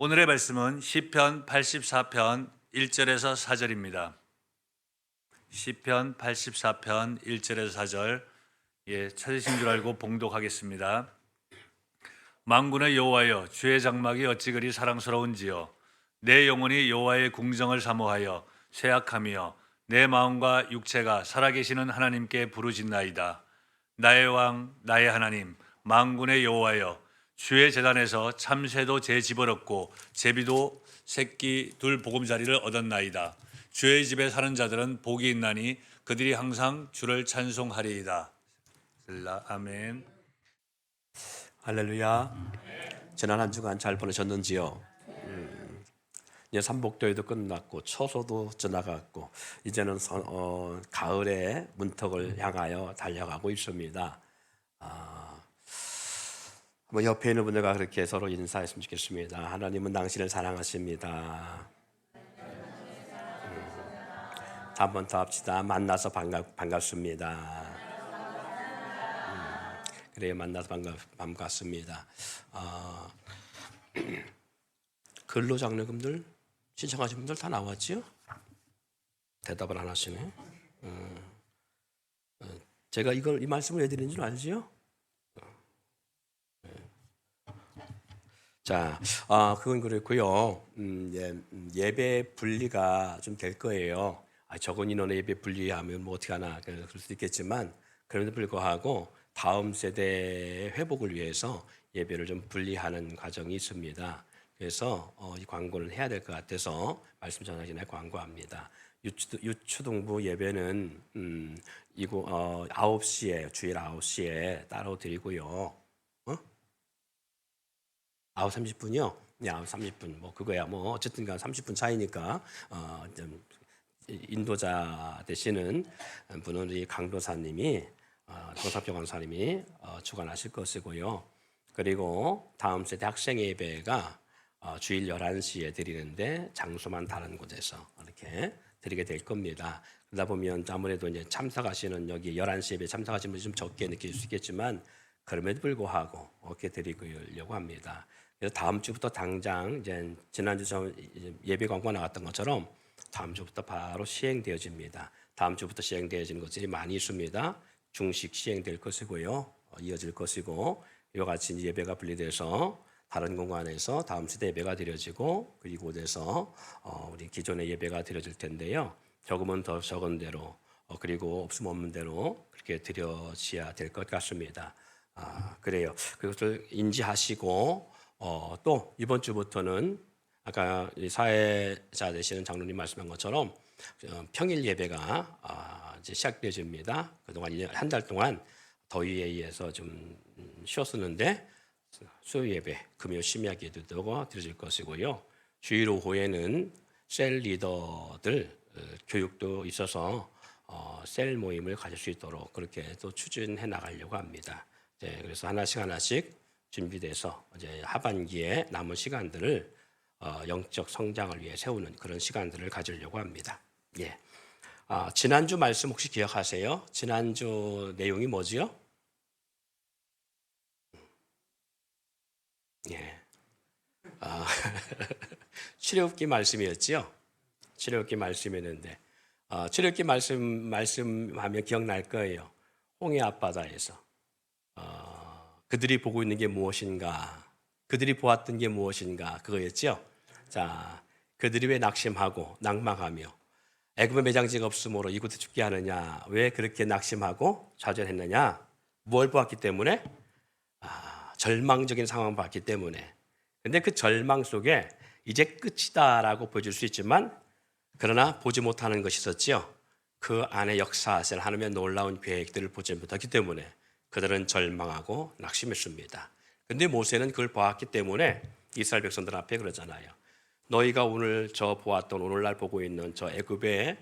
오늘의 말씀은 시편 84편 1절에서 4절입니다. 시편 84편 1절에서 4절 찾으신 줄 알고 봉독하겠습니다. 만군의 여호와여, 주의 장막이 어찌 그리 사랑스러운지요. 내 영혼이 여호와의 궁정을 사모하여 쇠약하며 내 마음과 육체가 살아계시는 하나님께 부르짖나이다. 나의 왕, 나의 하나님, 만군의 여호와여, 주의 제단에서 참새도 제 집을 얻고 제비도 새끼 둘 보금자리를 얻었나이다. 주의 집에 사는 자들은 복이 있나니 그들이 항상 주를 찬송하리이다. 아멘. 할렐루야. 지난 한 주간 잘 보내셨는지요? 이제 삼복도에도 끝났고 처소도 지나갔고 이제는 가을의 문턱을 향하여 달려가고 있습니다. 뭐 옆에 있는 분들과 그렇게 서로 인사했으면 좋겠습니다. 하나님은 당신을 사랑하십니다. 한 번 더 합시다. 만나서 반갑습니다. 그래요, 만나서 반갑습니다. 근로장려금들 신청하신 분들 다 나왔지요? 대답을 안 하시네. 제가 이 말씀을 왜 드리는 줄 알지요? 자, 그건 그렇고요. 예배 분리가 좀 될 거예요. 적은 인원의 예배 분리하면 뭐 어떻게 하나 그럴 수도 있겠지만 그럼에도 불구하고 다음 세대의 회복을 위해서 예배를 좀 분리하는 과정이 있습니다. 그래서 이 광고를 해야 될 것 같아서 말씀 전하기 전에 광고합니다. 유초등부 예배는 9시에 주일 9시에 따로 드리고요. 9시 30분이요? 네, 9시 30분. 뭐 그거야 뭐 어쨌든 간 30분 차이니까 좀 인도자 되시는 분은 우리 강도사님이 동사표 강사님이 주관하실 것이고요. 그리고 다음 세대 학생 예배가 주일 11시에 드리는데 장소만 다른 곳에서 이렇게 드리게 될 겁니다. 그러다 보면 아무래도 이제 참석하시는 여기 11시 예배 참석하시는 분이 좀 적게 느낄 수 있겠지만 그럼에도 불구하고 이렇게 드리려고 합니다. 그래서 다음 주부터 당장 이제 지난주 예배 광고 나왔던 것처럼 다음 주부터 바로 시행되어집니다. 다음 주부터 시행되어지는 것들이 많이 있습니다. 중식 시행될 것이고요. 이어질 것이고 이와 같이 예배가 분리돼서 다른 공간에서 다음 세대 예배가 드려지고 그리고에서 우리 기존의 예배가 드려질 텐데요. 적으면 더 적은 대로 그리고 없으면 없는 대로 그렇게 드려져야 될 것 같습니다. 그래요. 그것을 인지하시고 또 이번 주부터는 아까 사회자 되시는 장로님 말씀한 것처럼 평일 예배가 이제 시작되어집니다. 그동안 한 달 동안 더위에 의해서 좀 쉬었었는데 수요 예배 금요 심야기도 드려질 것이고요. 주일 오후에는 셀 리더들 교육도 있어서 셀 모임을 가질 수 있도록 그렇게 또 추진해 나가려고 합니다. 그래서 하나씩 준비돼서 이제 하반기에 남은 시간들을 영적 성장을 위해 세우는 그런 시간들을 가지려고 합니다. 예. 지난주 말씀 혹시 기억하세요? 지난주 내용이 뭐지요? 예. 출애굽기 말씀이었지요. 출애굽기 말씀이었는데 출애굽기 말씀하면 기억날 거예요. 홍해 앞바다에서 그들이 보고 있는 게 무엇인가? 그들이 보았던 게 무엇인가? 그거였죠. 자, 그들이 왜 낙심하고 낭망하며 애굽에 매장지가 없으므로 이곳에 죽게 하느냐? 왜 그렇게 낙심하고 좌절했느냐? 뭘 보았기 때문에? 절망적인 상황을 봤기 때문에. 근데 그 절망 속에 이제 끝이다라고 보여줄 수 있지만 그러나 보지 못하는 것이 있었지요. 그 안에 역사하실 하나님의 놀라운 계획들을 보지 못했기 때문에 그들은 절망하고 낙심했습니다. 근데 모세는 그걸 보았기 때문에 이스라엘 백성들 앞에 그러잖아요. 너희가 오늘 보았던 오늘날 보고 있는 저 애굽의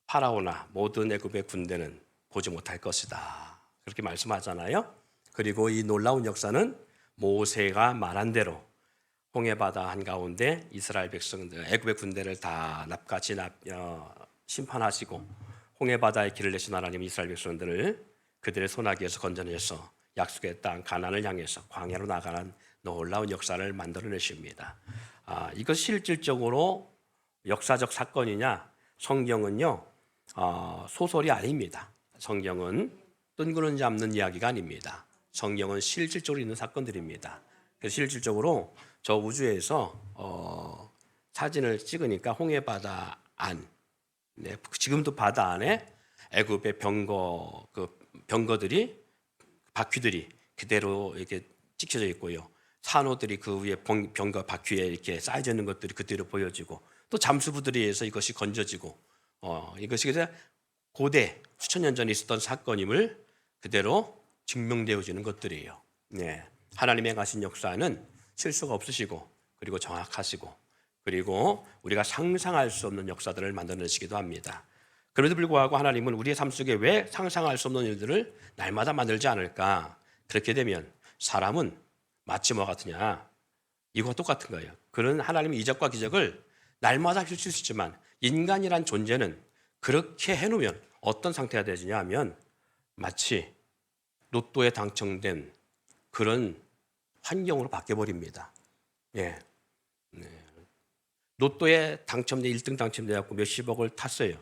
파라오나 모든 애굽의 군대는 보지 못할 것이다. 그렇게 말씀하잖아요. 그리고 이 놀라운 역사는 모세가 말한 대로 홍해바다 한가운데 이스라엘 백성들 애굽의 군대를 다 납같이 심판하시고 홍해바다의 길을 내신 하나님 이스라엘 백성들을 그들의 손아귀에서 건져내서 약속의 땅 가나안을 향해서 광야로 나가는 놀라운 역사를 만들어내십니다. 이것 실질적으로 역사적 사건이냐? 성경은요 소설이 아닙니다. 성경은 뜬구름 잡는 이야기가 아닙니다. 성경은 실질적으로 있는 사건들입니다. 그래서 실질적으로 저 우주에서 사진을 찍으니까 홍해바다 안, 네, 지금도 바다 안에 애굽의 병거들이 바퀴들이 그대로 이렇게 찍혀져 있고요. 산호들이 그 위에 병거 바퀴에 이렇게 쌓여져 있는 것들이 그대로 보여지고 또 잠수부들에 의해서 이것이 건져지고 이것이 그래서 고대 수천 년 전에 있었던 사건임을 그대로 증명되어지는 것들이에요. 네. 하나님의 가신 역사는 실수가 없으시고 그리고 정확하시고 그리고 우리가 상상할 수 없는 역사들을 만들어내시기도 합니다. 그럼에도 불구하고 하나님은 우리의 삶 속에 왜 상상할 수 없는 일들을 날마다 만들지 않을까? 그렇게 되면 사람은 마치 뭐 같으냐? 이거와 똑같은 거예요. 그런 하나님의 이적과 기적을 날마다 펼칠 수 있지만 인간이란 존재는 그렇게 해놓으면 어떤 상태가 되느냐 하면 마치 로또에 당첨된 그런 환경으로 바뀌어버립니다. 예. 네. 로또에 당첨돼 1등 당첨돼갖고 몇십억을 탔어요.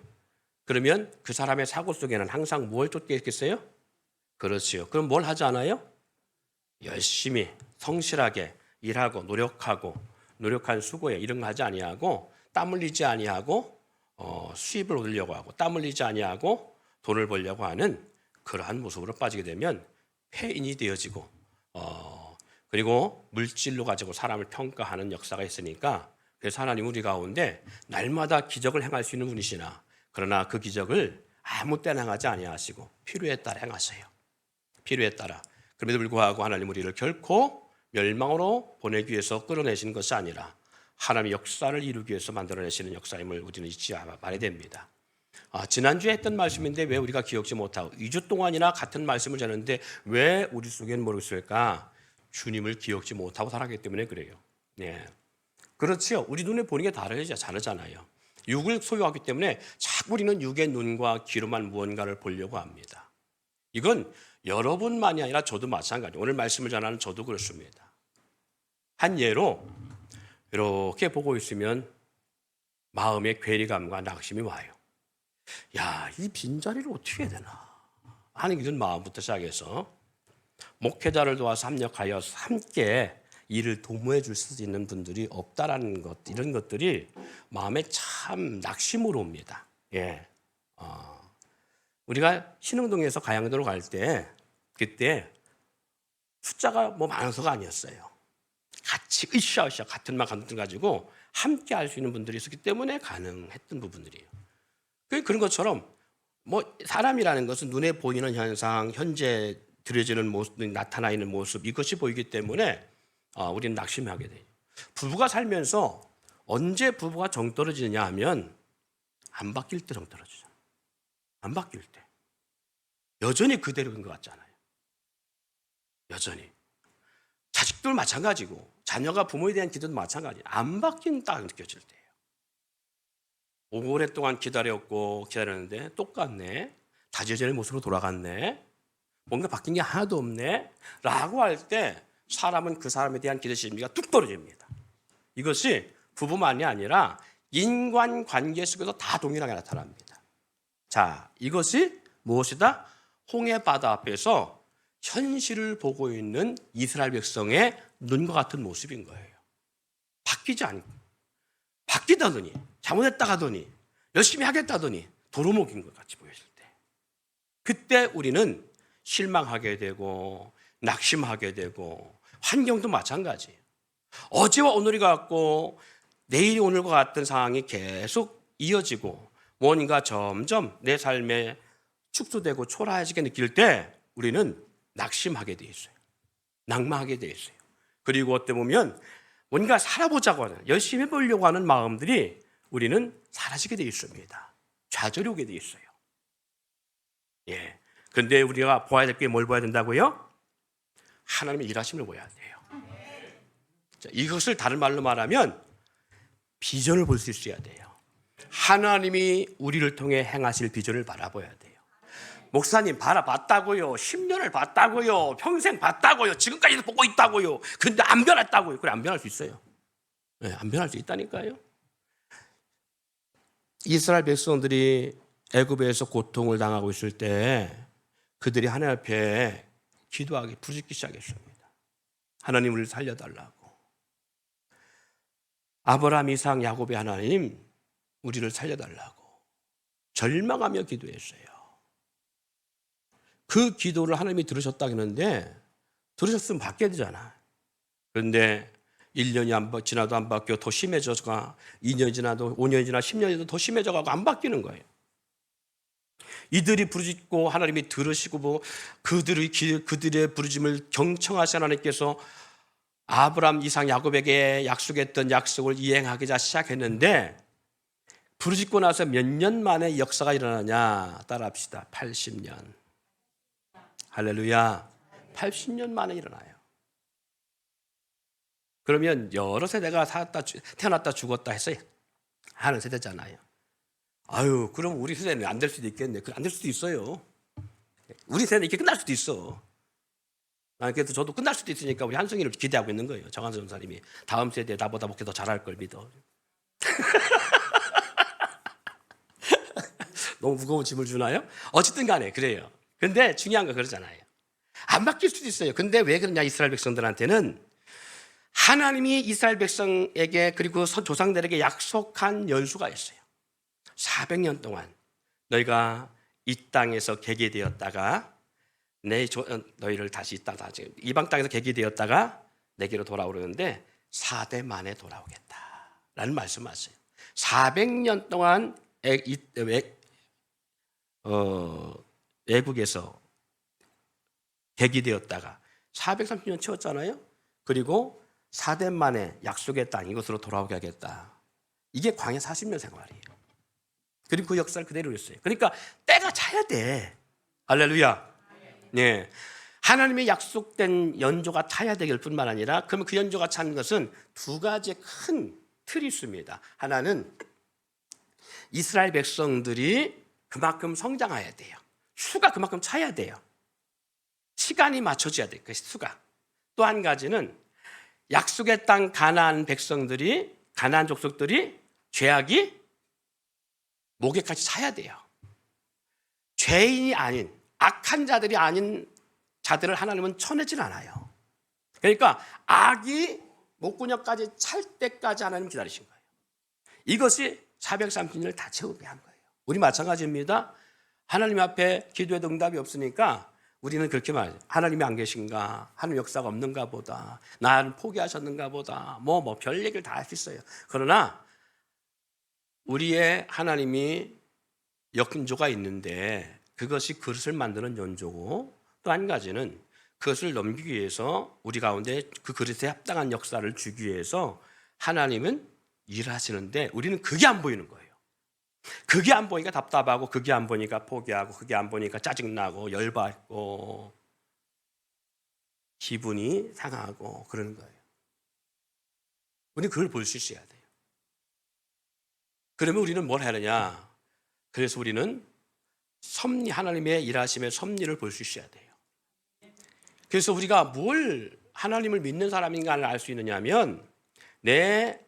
그러면 그 사람의 사고 속에는 항상 뭘 쫓게 있겠어요? 그렇지요. 그럼 뭘 하지 않아요? 열심히 성실하게 일하고 노력한 수고에 이런 거 하지 아니하고 땀 흘리지 아니하고 수입을 얻으려고 하고 땀 흘리지 아니하고 돈을 벌려고 하는 그러한 모습으로 빠지게 되면 폐인이 되어지고 그리고 물질로 가지고 사람을 평가하는 역사가 있으니까 그래서 하나님 우리 가운데 날마다 기적을 행할 수 있는 분이시나 그러나 그 기적을 아무 때나 행하지 아니하시고 필요에 따라 행하세요. 필요에 따라. 그럼에도 불구하고 하나님 우리를 결코 멸망으로 보내기 위해서 끌어내시는 것이 아니라 하나님의 역사를 이루기 위해서 만들어내시는 역사임을 우리는 잊지 말아야 됩니다. 지난주에 했던 말씀인데 왜 우리가 기억지 못하고 2주 동안이나 같은 말씀을 전했는데 왜 우리 속에는 모르겠을까? 주님을 기억지 못하고 살았기 때문에 그래요. 네. 그렇지요. 우리 눈에 보는 게 다르잖아요. 육을 소유하기 때문에 자꾸 우리는 육의 눈과 귀로만 무언가를 보려고 합니다. 이건 여러분만이 아니라 저도 마찬가지예요. 오늘 말씀을 전하는 저도 그렇습니다. 한 예로 이렇게 보고 있으면 마음의 괴리감과 낙심이 와요. 야, 이 빈자리를 어떻게 해야 되나 하는 이런 마음부터 시작해서 목회자를 도와서 합력하여 함께 일을 도모해 줄 수 있는 분들이 없다라는 것, 이런 것들이 마음에 참 낙심으로 옵니다. 예. 우리가 신흥동에서 가양도로 갈 때 그때 숫자가 뭐 많아서가 아니었어요. 같이 으쌰으쌰 같은 감동 가지고 함께 할 수 있는 분들이 있었기 때문에 가능했던 부분들이에요. 그런 것처럼 뭐 사람이라는 것은 눈에 보이는 현상, 현재 드려지는 모습, 나타나 있는 모습 이것이 보이기 때문에 우리는 낙심하게 돼요. 부부가 살면서 언제 부부가 정 떨어지느냐 하면 안 바뀔 때 정 떨어지잖아요. 안 바뀔 때. 여전히 그대로인 것 같잖아요. 여전히. 자식들 마찬가지고 자녀가 부모에 대한 기도도 마찬가지예요. 안 바뀐다 느껴질 때예요. 오랫동안 기다렸는데 똑같네. 다져지는 모습으로 돌아갔네. 뭔가 바뀐 게 하나도 없네. 라고 할 때 사람은 그 사람에 대한 기대 심리가 뚝 떨어집니다. 이것이 부부만이 아니라 인간관계 속에서 다 동일하게 나타납니다. 자, 이것이 무엇이다? 홍해바다 앞에서 현실을 보고 있는 이스라엘 백성의 눈과 같은 모습인 거예요. 바뀌지 않고 바뀌다더니 잘못했다 하더니 열심히 하겠다더니 도루묵인 것 같이 보였을 때 그때 우리는 실망하게 되고 낙심하게 되고 환경도 마찬가지예요. 어제와 오늘이 같고 내일이 오늘과 같은 상황이 계속 이어지고 뭔가 점점 내 삶에 축소되고 초라해지게 느낄 때 우리는 낙심하게 돼 있어요. 낙마하게 돼 있어요. 그리고 어때 보면 뭔가 살아보자고 하는 열심히 해보려고 하는 마음들이 우리는 사라지게 돼 있습니다. 좌절이 오게 돼 있어요. 예. 그런데 우리가 보아야 될 게 뭘 보아야 된다고요? 하나님의 일하심을 보아야 돼요. 자, 이것을 다른 말로 말하면 비전을 볼 수 있어야 돼요. 하나님이 우리를 통해 행하실 비전을 바라봐야 돼요. 목사님 봤다고요. 10년을 봤다고요. 평생 봤다고요. 지금까지도 보고 있다고요. 근데 안 변했다고요. 그래, 안 변할 수 있어요. 네, 안 변할 수 있다니까요. 이스라엘 백성들이 애굽에서 고통을 당하고 있을 때 그들이 하나님 앞에 기도하기 부르짖기 시작했습니다. 하나님 우리를 살려달라고. 아브라함, 이삭, 야곱의 하나님 우리를 살려달라고 절망하며 기도했어요. 그 기도를 하나님이 들으셨다 했는데 들으셨으면 바뀌어야 되잖아. 그런데 1년이 지나도 안 바뀌어 더 심해져가 2년 지나도 5년 지나 10년 지나도 더 심해져가고 안 바뀌는 거예요. 이들이 부르짖고 하나님이 들으시고 그들의 부르짖음을 경청하신 하나님께서 아브라함, 이삭, 야곱에게 약속했던 약속을 이행하기 시작했는데 부르짖고 나서 몇 년 만에 역사가 일어나냐? 따라합시다. 80년. 할렐루야. 80년 만에 일어나요. 그러면 여러 세대가 태어났다 죽었다 해서 하는 세대잖아요. 아유, 그럼 우리 세대는 안 될 수도 있겠네. 안 될 수도 있어요. 우리 세대는 이렇게 끝날 수도 있어. 그래서 저도 끝날 수도 있으니까 우리 한승이를 기대하고 있는 거예요. 정한선 전사님이 다음 세대에 나보다 목회 더 잘할 걸 믿어. 너무 무거운 짐을 주나요? 어쨌든 간에 그래요. 근데 중요한 건 그러잖아요. 안 바뀔 수도 있어요. 근데 왜 그러냐? 이스라엘 백성들한테는 하나님이 이스라엘 백성에게 그리고 조상들에게 약속한 연수가 있어요. 400년 동안 너희가 이 땅에서 개개되었다가 너희를 다시 이방 땅에서 개개되었다가 내게로 돌아오려는데 4대 만에 돌아오겠다라는 말씀하세요. 400년 동안 외국에서 개개되었다가 430년 채웠잖아요. 그리고 4대 만에 약속의 땅 이곳으로 돌아오게 하겠다. 이게 광야 40년 생활이에요. 그리고 그 역사를 그대로 했어요. 그러니까 때가 차야 돼. 할렐루야. 네. 하나님의 약속된 연조가 차야 되길 뿐만 아니라 그러면 그 연조가 차는 것은 두 가지의 큰 틀이 있습니다. 하나는 이스라엘 백성들이 그만큼 성장해야 돼요. 수가 그만큼 차야 돼요. 시간이 맞춰져야 돼요. 그 수가. 또 한 가지는 약속의 땅 가나안 족속들이 죄악이 목에까지 차야 돼요. 죄인이 아닌 악한 자들이 아닌 자들을 하나님은 쳐내질 않아요. 그러니까 악이 목구녕까지 찰 때까지 하나님 기다리신 거예요. 이것이 430년을 다 채우게 한 거예요. 우리 마찬가지입니다. 하나님 앞에 기도에도 응답이 없으니까 우리는 그렇게 말해요. 하나님이 안 계신가? 하나님 역사가 없는가 보다. 나를 포기하셨는가 보다. 별 얘기를 다 할 수 있어요. 그러나 우리의 하나님이 연조가 있는데 그것이 그릇을 만드는 연조고 또 한 가지는 그것을 넘기기 위해서 우리 가운데 그 그릇에 합당한 역사를 주기 위해서 하나님은 일하시는데 우리는 그게 안 보이는 거예요. 그게 안 보니까 답답하고 그게 안 보니까 포기하고 그게 안 보니까 짜증나고 열받고 기분이 상하고 그러는 거예요. 우리는 그걸 볼 수 있어야 돼요. 그러면 우리는 뭘 해야 되냐? 그래서 우리는 하나님의 일하심의 섭리를 볼 수 있어야 돼요. 그래서 우리가 뭘 하나님을 믿는 사람인가를 알 수 있느냐 하면 내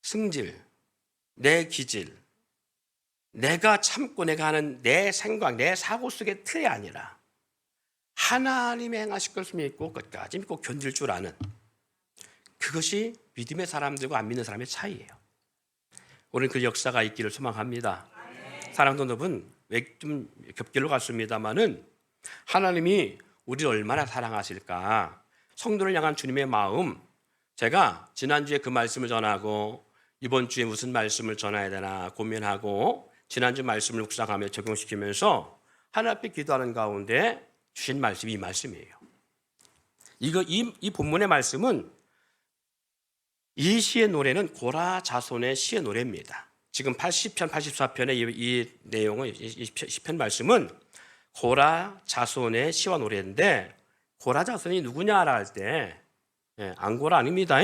승질, 내 기질, 내가 참고 내가 하는 내 생각, 내 사고 속의 틀이 아니라 하나님의 행하실 것을 믿고 끝까지 믿고 견딜 줄 아는 그것이 믿음의 사람들과 안 믿는 사람의 차이예요. 오늘 그 역사가 있기를 소망합니다. 사랑하는 여러분, 좀 겹길로 갔습니다마는 하나님이 우리를 얼마나 사랑하실까? 성도를 향한 주님의 마음, 제가 지난주에 그 말씀을 전하고 이번 주에 무슨 말씀을 전해야 되나 고민하고 지난주 말씀을 묵상하며 적용시키면서 하나님 앞에 기도하는 가운데 주신 말씀이 이 말씀이에요. 이 본문의 말씀은 이 시의 노래는 고라 자손의 시의 노래입니다. 지금 80편, 84편의 이 내용은 이 시편 말씀은 고라 자손의 시와 노래인데 고라 자손이 누구냐라 할 때 안고라 아닙니다.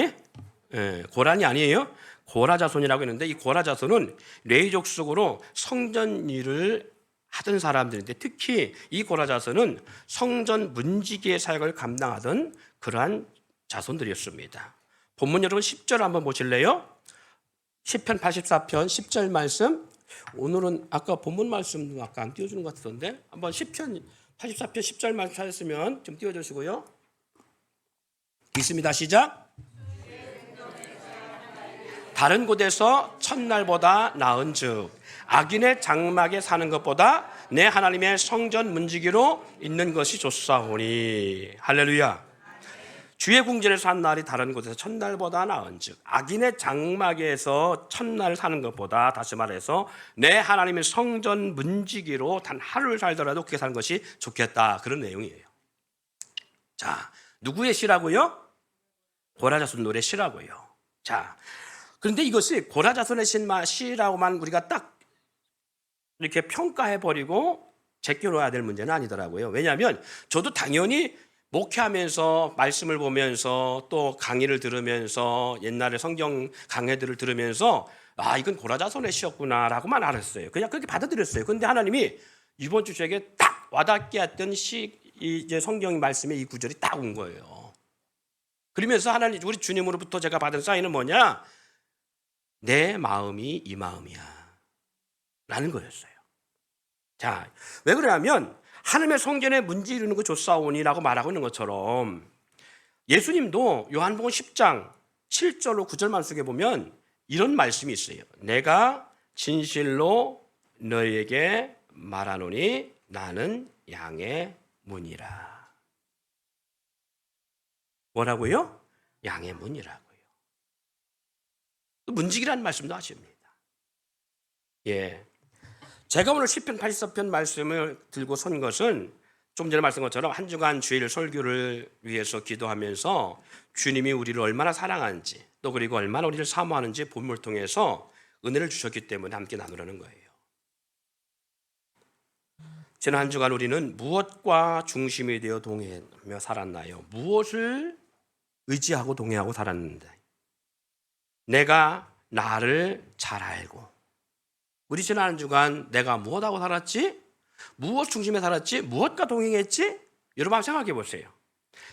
고란이 아니에요. 고라 자손이라고 했는데 이 고라 자손은 레위 족속으로 성전 일을 하던 사람들인데 특히 이 고라 자손은 성전 문지기의 사역을 감당하던 그러한 자손들이었습니다. 본문 여러분 10절 한번 보실래요? 시편 84편 10절 말씀. 오늘은 아까 본문 말씀 아까 안 띄워주는 것 같던데 한번 시편 84편 10절 말씀 찾았으면 좀 띄워주시고요. 있습니다. 시작. 다른 곳에서 첫날보다 나은즉 악인의 장막에 사는 것보다 내 하나님의 성전 문지기로 있는 것이 좋사오니. 할렐루야. 주의 궁전에서 한 날이 다른 곳에서 첫날보다 나은즉 악인의 장막에서 첫날 사는 것보다, 다시 말해서 내 하나님의 성전 문지기로 단 하루를 살더라도 그렇게 사는 것이 좋겠다, 그런 내용이에요. 자, 누구의 시라고요? 고라 자손 노래 시라고요. 자, 그런데 이것이 고라 자손의 시라고만 우리가 딱 이렇게 평가해버리고 제껴놓아야 될 문제는 아니더라고요. 왜냐하면 저도 당연히 목회하면서 말씀을 보면서 또 강의를 들으면서 옛날에 성경 강해들을 들으면서 아, 이건 고라 자손의 시였구나 라고만 알았어요. 그냥 그렇게 받아들였어요. 그런데 하나님이 이번 주 저에게 딱 와닿게 했던 이제 성경 말씀의 이 구절이 딱 온 거예요. 그러면서 하나님, 우리 주님으로부터 제가 받은 사인은 뭐냐? 내 마음이 이 마음이야 라는 거였어요. 자, 왜 그러냐면 하나님의 성전에 문지 이루는 거 좋사오니라고 말하고 있는 것처럼 예수님도 요한복음 10장 7절로 9절만 속에 보면 이런 말씀이 있어요. 내가 진실로 너희에게 말하노니 나는 양의 문이라. 뭐라고요? 양의 문이라고요. 문지기라는 말씀도 하십니다. 예. 제가 오늘 시편 84편 말씀을 들고 선 것은 좀 전에 말씀한 것처럼 한 주간 주일 설교를 위해서 기도하면서 주님이 우리를 얼마나 사랑하는지 또 그리고 얼마나 우리를 사모하는지 본문을 통해서 은혜를 주셨기 때문에 함께 나누려는 거예요. 지난 한 주간 우리는 무엇과 중심이 되어 동행하며 살았나요? 무엇을 의지하고 동행하고 살았는데 내가 나를 잘 알고, 우리 지난 한 주간 내가 무엇하고 살았지? 무엇 중심에 살았지? 무엇과 동행했지? 여러분 한번 생각해 보세요.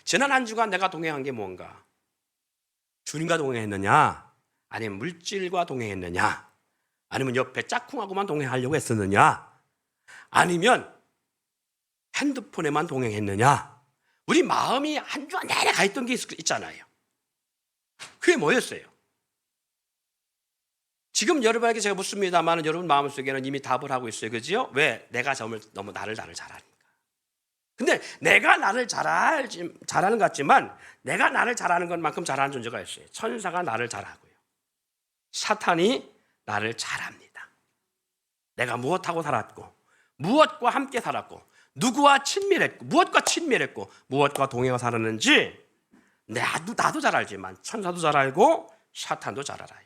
지난 한 주간 내가 동행한 게 뭔가? 주님과 동행했느냐? 아니면 물질과 동행했느냐? 아니면 옆에 짝꿍하고만 동행하려고 했었느냐? 아니면 핸드폰에만 동행했느냐? 우리 마음이 한 주간 내내 가 있던 게 있잖아요. 그게 뭐였어요? 지금 여러분에게 제가 묻습니다만 여러분 마음속에는 이미 답을 하고 있어요. 그죠? 왜? 내가 너무 나를 잘하니까. 근데 내가 나를 잘하는 것 같지만 내가 나를 잘하는 것만큼 잘하는 존재가 있어요. 천사가 나를 잘하고요. 사탄이 나를 잘합니다. 내가 무엇하고 살았고 무엇과 함께 살았고 누구와 친밀했고 무엇과 친밀했고 무엇과 동행하고 살았는지 나도 잘 알지만 천사도 잘 알고 사탄도 잘 알아요.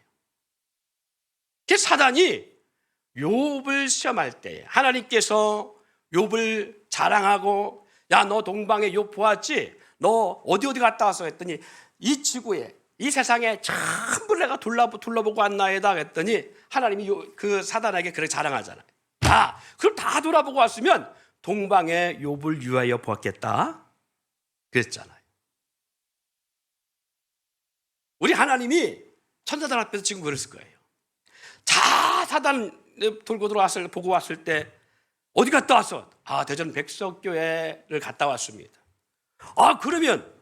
사단이 욥을 시험할 때 하나님께서 욥을 자랑하고 야, 너 동방에 욥 보았지? 너 어디 갔다 왔어? 했더니 이 지구에 이 세상에 전부 내가 둘러보고 왔나이다 했더니 하나님이 그 사단에게 그렇게 자랑하잖아요. 그럼 다 돌아보고 왔으면 동방에 욥을 위하여 보았겠다 그랬잖아요. 우리 하나님이 천사들 앞에서 지금 그랬을 거예요. 자, 사단 보고 왔을 때 어디 갔다 왔어? 대전 백석교회를 갔다 왔습니다. 그러면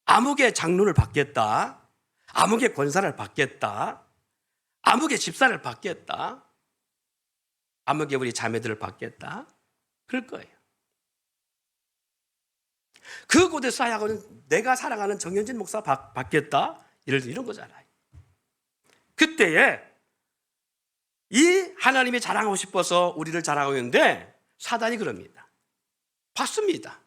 암흑의 장로를 받겠다. 암흑의 권사를 받겠다. 암흑의 집사를 받겠다. 암흑의 우리 자매들을 받겠다. 그럴 거예요. 그곳에서 하여금 내가 사랑하는 정현진 목사 받겠다. 이런 거잖아요. 그때에 이 하나님이 자랑하고 싶어서 우리를 자랑하고 있는데 사단이 그럽니다. 받습니다.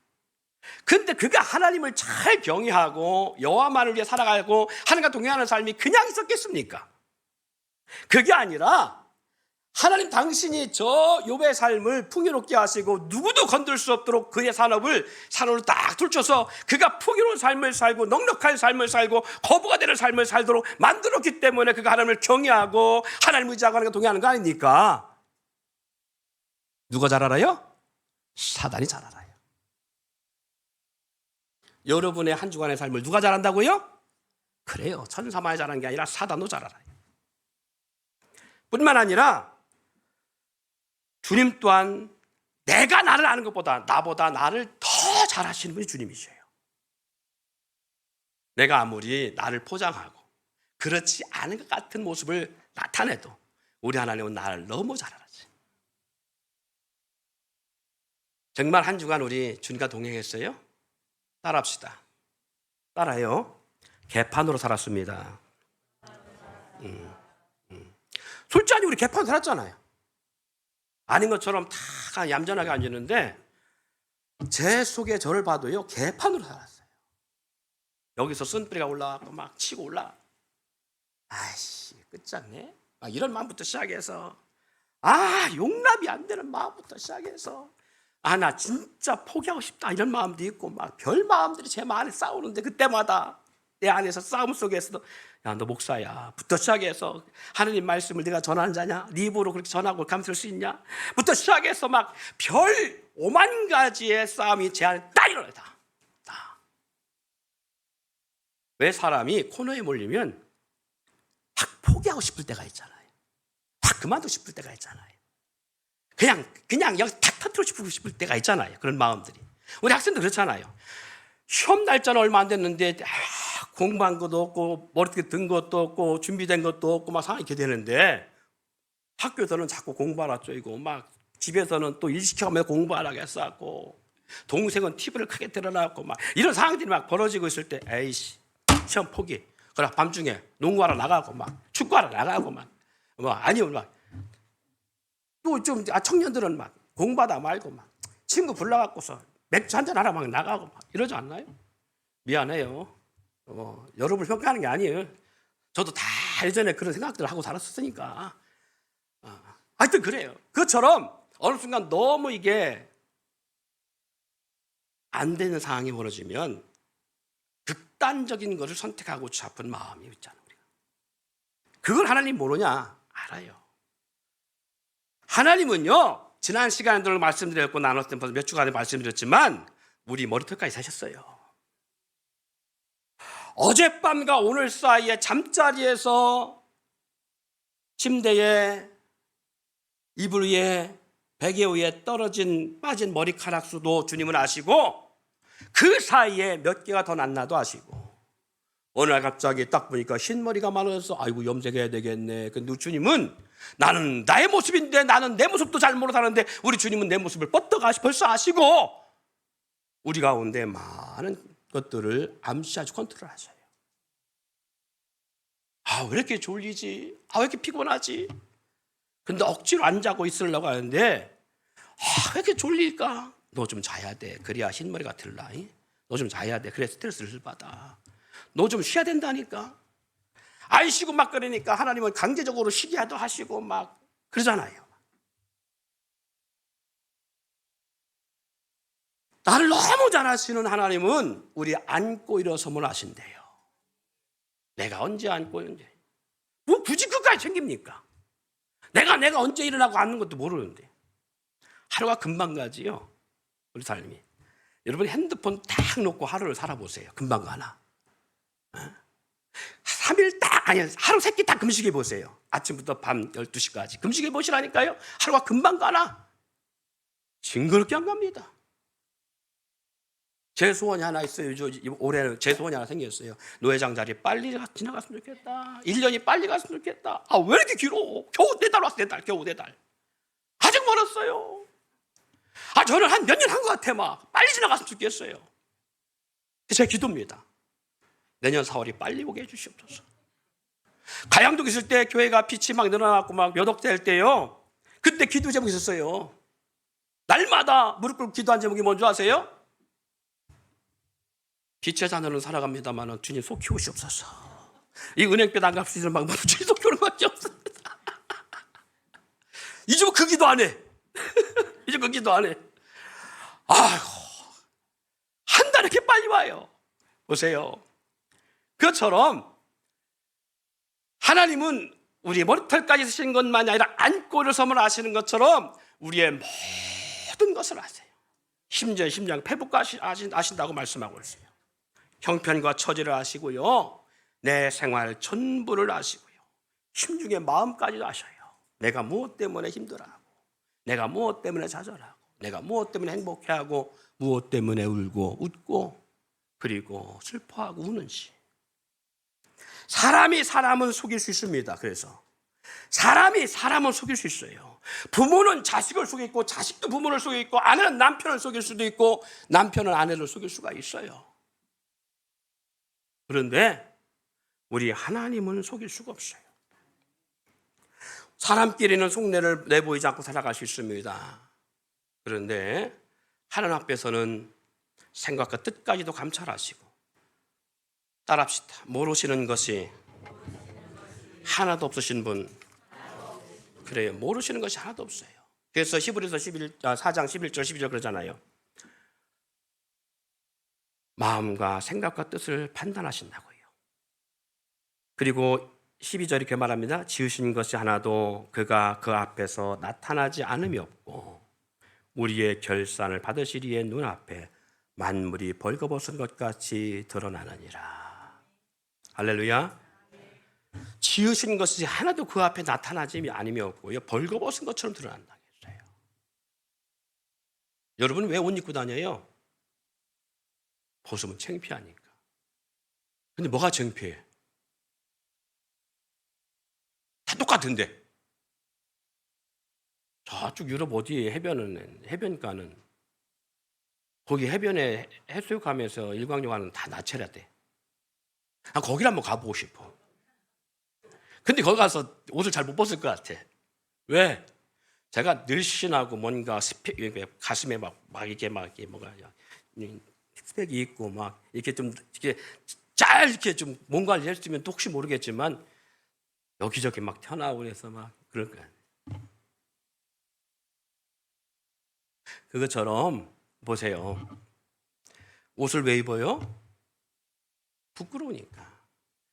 근데 그가 하나님을 잘 경외하고 여호와만을 위해 살아가고 하나님과 동행하는 삶이 그냥 있었겠습니까? 그게 아니라 하나님 당신이 저 욥의 삶을 풍요롭게 하시고 누구도 건들 수 없도록 그의 산업을 딱 둘쳐서 그가 풍요로운 삶을 살고 넉넉한 삶을 살고 거부가 되는 삶을 살도록 만들었기 때문에 그가 하나님을 경외하고 하나님을 의지하고 하나님과 동행하는 거 아닙니까? 누가 잘 알아요? 사단이 잘 알아요. 여러분의 한 주간의 삶을 누가 잘 안다고요? 그래요. 천사만이 잘하는 게 아니라 사단도 잘 알아요. 뿐만 아니라 주님 또한 내가 나를 아는 것보다 나보다 나를 더 잘 아시는 분이 주님이셔요. 내가 아무리 나를 포장하고 그렇지 않은 것 같은 모습을 나타내도 우리 하나님은 나를 너무 잘 알았지. 정말 한 주간 우리 주님과 동행했어요? 따라합시다. 따라요. 개판으로 살았습니다. 솔직히 우리 개판으로 살았잖아요. 아닌 것처럼 다 얌전하게 앉았는데 제 속에 저를 봐도요 개판으로 살았어요. 여기서 쓴뿌리가 올라가고 막 치고 올라. 아이씨 끝장내. 막 이런 마음부터 시작해서 용납이 안 되는 마음부터 시작해서 나 진짜 포기하고 싶다 이런 마음도 있고 막 별 마음들이 제 마음에 싸우는데 그때마다 내 안에서 싸움 속에서도 야 너 목사야 부터 시작해서 하느님 말씀을 내가 전하는 자냐? 네 입으로 그렇게 전하고 감쓸 수 있냐? 부터 시작해서 막 별 5만 가지의 싸움이 제 안에 딱 일어나요. 다. 왜 사람이 코너에 몰리면 확 포기하고 싶을 때가 있잖아요. 확 그만두고 싶을 때가 있잖아요. 그냥 여기 탁 터뜨리고 싶을 때가 있잖아요. 그런 마음들이. 우리 학생도 그렇잖아요. 시험 날짜는 얼마 안 됐는데 공부한 것도 없고 머리띠 든 것도 없고 준비된 것도 없고 막 상황이 이렇게 되는데 학교에서는 자꾸 공부하라 쪼이고 막 집에서는 또 일 시켜가면서 공부하라고 했었고 동생은 TV를 크게 틀어놨고 막 이런 상황들이 막 벌어지고 있을 때 에이씨 시험 포기. 그래 밤중에 농구하러 나가고 막 축구하러 나가고 막 아니면 막 또 좀 청년들은 막 공부하다 말고 막 친구 불러갖고서 맥주 한잔 하러 막 나가고 막 이러지 않나요? 미안해요. 여러분을 평가하는 게 아니에요. 저도 다 예전에 그런 생각들을 하고 살았으니까. 하여튼 그래요. 그것처럼 어느 순간 너무 이게 안 되는 상황이 벌어지면 극단적인 것을 선택하고 싶은 마음이 있잖아요. 우리가. 그걸 하나님 모르냐? 알아요. 하나님은요. 지난 시간에도 말씀드렸고 나눴을 때 벌써 몇 주간에 말씀드렸지만 우리 머리털까지 사셨어요. 어젯밤과 오늘 사이에 잠자리에서 침대에 이불 위에 베개 위에 빠진 머리카락 수도 주님은 아시고 그 사이에 몇 개가 더 났나도 아시고 어느 날 갑자기 딱 보니까 흰머리가 많아서 아이고 염색해야 되겠네. 근데 주님은 나는 나의 모습인데 나는 내 모습도 잘 모르다는데 우리 주님은 내 모습을 벌써 아시고 우리 가운데 많은 것들을 암시하고 컨트롤하셔요. 왜 이렇게 졸리지? 왜 이렇게 피곤하지? 근데 억지로 안 자고 있으려고 하는데 왜 이렇게 졸릴까? 너 좀 자야 돼. 그래야 흰머리가 들라. 너 좀 자야 돼. 그래 스트레스를 받아. 너 좀 쉬어야 된다니까. 쉬고 막 그러니까 하나님은 강제적으로 쉬게 하시고 막 그러잖아요. 나를 너무 잘 아시는 하나님은 우리 안고 일어서면 아신대요. 내가 언제 안고 있는데 뭐 굳이 그까지 챙깁니까? 내가 언제 일어나고 앉는 것도 모르는데 하루가 금방 가지요. 우리 삶이. 여러분 핸드폰 딱 놓고 하루를 살아보세요. 금방 가나? 3일 하루 3끼 딱 금식해 보세요. 아침부터 밤 12시까지 금식해 보시라니까요. 하루가 금방 가나? 징그럽게 안 갑니다. 제 소원이 하나 있어요. 올해는 제 소원이 하나 생겼어요. 노회장 자리 빨리 지나갔으면 좋겠다. 1년이 빨리 갔으면 좋겠다. 왜 이렇게 길어? 겨우 4달 왔어. 4달. 겨우 4달. 아직 멀었어요. 저는 한 몇 년 한 것 같아. 막 빨리 지나갔으면 좋겠어요. 제 기도입니다. 내년 4월이 빨리 오게 해주시옵소서. 가양동 있을 때 교회가 빛이 막 늘어나고 막 몇 억 될 때요. 그때 기도 제목이 있었어요. 날마다 무릎 꿇고 기도한 제목이 뭔지 아세요? 빛의 자녀는 살아갑니다만 주님 속 키우시옵소서. 이 은행볕 안 갚을 수 있는 방법은 주님 속 키우는 것밖에 없습니다. 이제 그 기도 안 해. 이제 그 기도 안 해. 한 달에 이렇게 빨리 와요. 보세요. 그것처럼 하나님은 우리 머리털까지 쓰신 것만이 아니라 안고 일어서면 아시는 것처럼 우리의 모든 것을 아세요. 심지어 심장 페북까지 아신다고 말씀하고 있어요. 형편과 처지를 아시고요, 내 생활 전부를 아시고요, 심중의 마음까지도 아셔요. 내가 무엇 때문에 힘들어하고, 내가 무엇 때문에 좌절하고, 내가 무엇 때문에 행복해하고, 무엇 때문에 울고 웃고, 그리고 슬퍼하고 우는지. 사람이 사람은 속일 수 있습니다. 그래서 사람이 사람은 속일 수 있어요. 부모는 자식을 속이고, 자식도 부모를 속이고, 아내는 남편을 속일 수도 있고, 남편은 아내를 속일 수가 있어요. 그런데 우리 하나님은 속일 수가 없어요. 사람끼리는 속내를 내보이지 않고 살아갈 수 있습니다. 그런데 하나님 앞에서는 생각과 뜻까지도 감찰하시고, 따라합시다. 모르시는 것이 하나도 없으신 분. 그래요. 모르시는 것이 하나도 없어요. 그래서 히브리서 4장 11절 12절 그러잖아요. 마음과 생각과 뜻을 판단하신다고요. 그리고 12절 이렇게 말합니다. 지으신 것이 하나도 그가 그 앞에서 나타나지 않음이 없고, 우리의 결산을 받으시리의 눈앞에 만물이 벌거벗은 것 같이 드러나느니라. 할렐루야. 지으신 것이 하나도 그 앞에 나타나지 않음이 없고요, 벌거벗은 것처럼 드러난다 했어요. 여러분 왜 옷 입고 다녀요? 벗으면 창피하니까. 근데 뭐가 창피해? 다 똑같은데. 저쪽 유럽 어디 해변가는 거기 해변에 해수욕하면서 일광욕하는 다 나체라 돼. 거기를 한번 가보고 싶어. 근데 거기 가서 옷을 잘 못 벗을 것 같아. 왜? 제가 늘씬하고 뭔가 가슴에 막 이게 뭐가 스펙이 있고 막 이렇게 좀 이렇게 좀 뭔가를 했으면 또 혹시 모르겠지만 여기저기 막 튀어나오고 그래서 막 그럴 거야. 그것처럼 보세요. 옷을 왜 입어요? 부끄러우니까.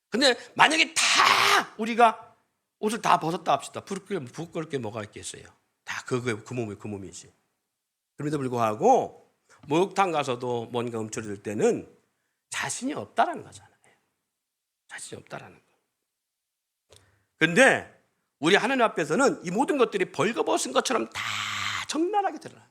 근데 만약에 다 우리가 옷을 다 벗었다 합시다. 부끄러울 게 뭐가 있겠어요? 다 그 몸이지. 그럼에도 불구하고 목욕탕 가서도 뭔가 움츠러들 때는 자신이 없다라는 거잖아요. 자신이 없다라는 거. 근데 우리 하나님 앞에서는 이 모든 것들이 벌거벗은 것처럼 다 적나라하게 드러나요.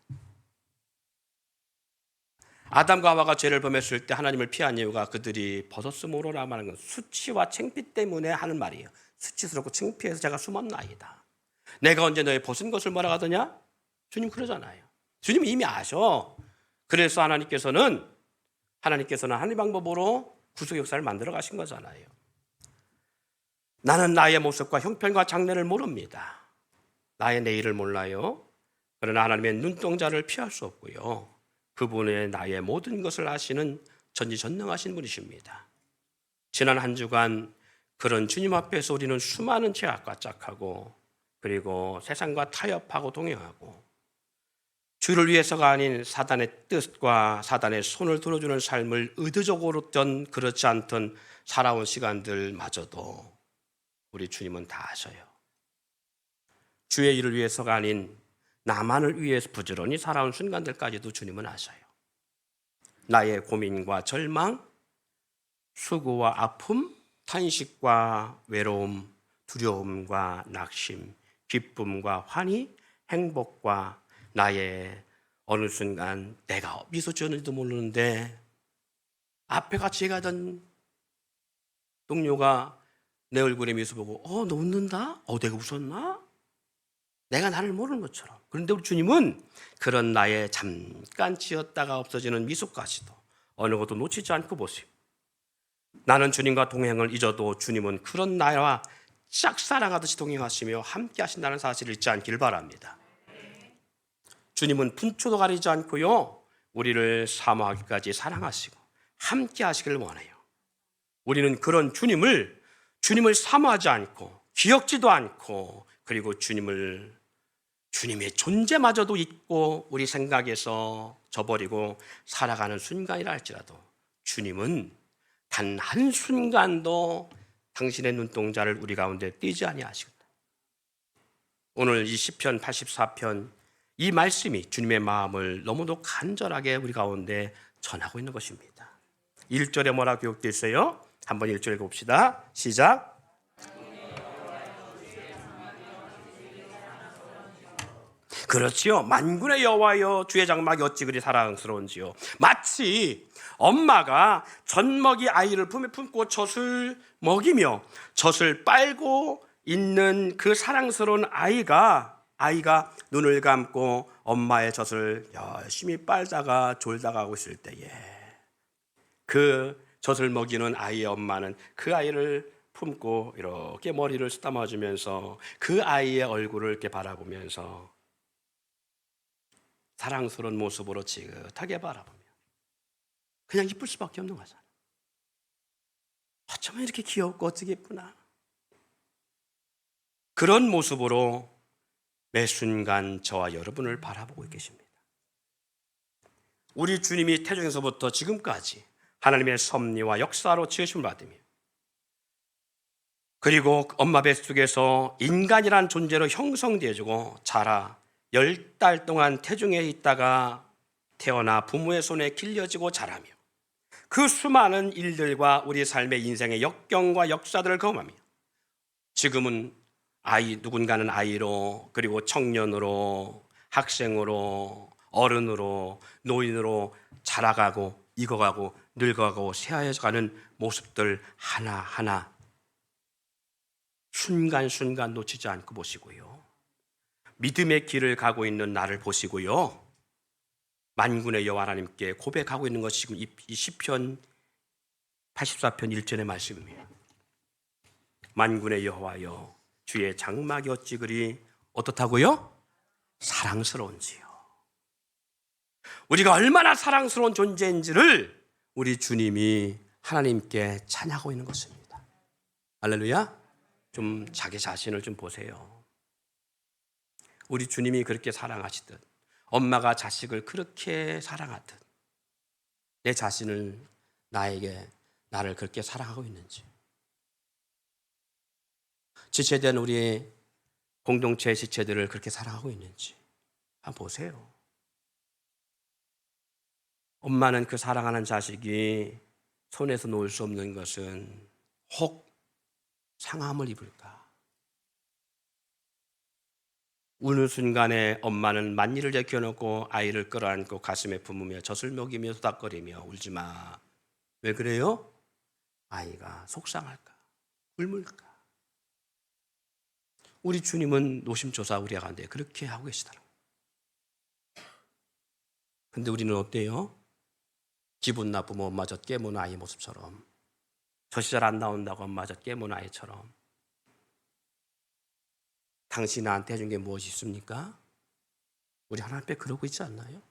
아담과 하와가 죄를 범했을 때 하나님을 피한 이유가 그들이 벗었으므로라 말하는 건 수치와 창피 때문에 하는 말이에요. 수치스럽고 창피해서 제가 숨었나이다. 내가 언제 너의 벗은 것을 뭐라 하더냐? 주님 그러잖아요. 주님은 이미 아셔. 그래서 하나님께서는 하나님 방법으로 구속 역사를 만들어 가신 거잖아요. 나는 나의 모습과 형편과 장래를 모릅니다. 나의 내일을 몰라요. 그러나 하나님의 눈동자를 피할 수 없고요. 그분의 나의 모든 것을 아시는 전지전능하신 분이십니다. 지난 한 주간 그런 주님 앞에서 우리는 수많은 죄악과 짝하고, 그리고 세상과 타협하고 동행하고, 주를 위해서가 아닌 사단의 뜻과 사단의 손을 들어주는 삶을 의도적으로든 그렇지 않든 살아온 시간들마저도 우리 주님은 다 아셔요. 주의 일을 위해서가 아닌 나만을 위해서 부지런히 살아온 순간들까지도 주님은 아셔요. 나의 고민과 절망, 수고와 아픔, 탄식과 외로움, 두려움과 낙심, 기쁨과 환희, 행복과 나의 어느 순간 내가 미소 지었는지도 모르는데 앞에 같이 가던 동료가 내 얼굴에 미소 보고 너 웃는다? 내가 웃었나? 내가 나를 모르는 것처럼. 그런데 우리 주님은 그런 나의 잠깐 지었다가 없어지는 미소까지도 어느 것도 놓치지 않고 보세요. 나는 주님과 동행을 잊어도 주님은 그런 나와 짝사랑하듯이 동행하시며 함께 하신다는 사실을 잊지 않기를 바랍니다. 주님은 분초도 가리지 않고요, 우리를 사모하기까지 사랑하시고 함께 하시기를 원해요. 우리는 그런 주님을 사모하지 않고 기억지도 않고, 그리고 주님의 존재마저도 잊고 우리 생각에서 저버리고 살아가는 순간이라 할지라도 주님은 단 한순간도 당신의 눈동자를 우리 가운데 띄지 아니하시겠다. 오늘 이 시편 84편 이 말씀이 주님의 마음을 너무도 간절하게 우리 가운데 전하고 있는 것입니다. 1절에 뭐라고 기록되어 있어요? 한번 1절 읽어봅시다. 시작. 그렇지요. 만군의 여호와여 주의 장막이 어찌 그리 사랑스러운지요. 마치 엄마가 젖먹이 아이를 품에 품고 젖을 먹이며 젖을 빨고 있는 그 사랑스러운 아이가 눈을 감고 엄마의 젖을 열심히 빨다가 졸다가 하고 있을 때에 그 젖을 먹이는 아이의 엄마는 그 아이를 품고 이렇게 머리를 쓰다마주면서 그 아이의 얼굴을 이렇게 바라보면서 사랑스러운 모습으로 지긋하게 바라보며 그냥 이쁠 수밖에 없는 거잖아. 어쩌면 이렇게 귀엽고 어떻게 예쁘나. 그런 모습으로 매 순간 저와 여러분을 바라보고 계십니다. 우리 주님이 태중에서부터 지금까지 하나님의 섭리와 역사로 지으심을 받으며 그리고 엄마 뱃속에서 인간이란 존재로 형성되어지고 자라 10달 동안 태중에 있다가 태어나 부모의 손에 길려지고 자라며 그 수많은 일들과 우리 삶의 인생의 역경과 역사들을 경험하며 지금은 누군가는 아이로 그리고 청년으로 학생으로 어른으로 노인으로 자라가고 익어가고 늙어가고 새하여가는 모습들 하나하나 순간순간 놓치지 않고 보시고요. 믿음의 길을 가고 있는 나를 보시고요. 만군의 여호와 하나님께 고백하고 있는 것이 지금 이 시편 84편 1절의 말씀입니다. 만군의 여호와여 주의 장막이 어찌 그리 어떻다고요? 사랑스러운지요. 우리가 얼마나 사랑스러운 존재인지를 우리 주님이 하나님께 찬양하고 있는 것입니다. 할렐루야. 좀 자기 자신을 좀 보세요. 우리 주님이 그렇게 사랑하시듯 엄마가 자식을 그렇게 사랑하듯 내 자신을 나를 그렇게 사랑하고 있는지, 지체된 우리 공동체의 지체들을 그렇게 사랑하고 있는지 한번 보세요. 엄마는 그 사랑하는 자식이 손에서 놓을 수 없는 것은 혹 상함을 입을까? 우는 순간에 엄마는 만일을 제껴놓고 아이를 끌어안고 가슴에 품으며 젖을 먹이며 소닥거리며 울지마. 왜 그래요? 아이가 속상할까? 굶을까? 우리 주님은 노심초사 우리 가운데 그렇게 하고 계시더라고요. 근데 우리는 어때요? 기분 나쁘면 엄마 젖 깨문 아이 모습처럼, 젖이 잘 안 나온다고 엄마 젖 깨문 아이처럼, 당신이 나한테 해준 게 무엇이 있습니까? 우리 하나님 앞에 그러고 있지 않나요?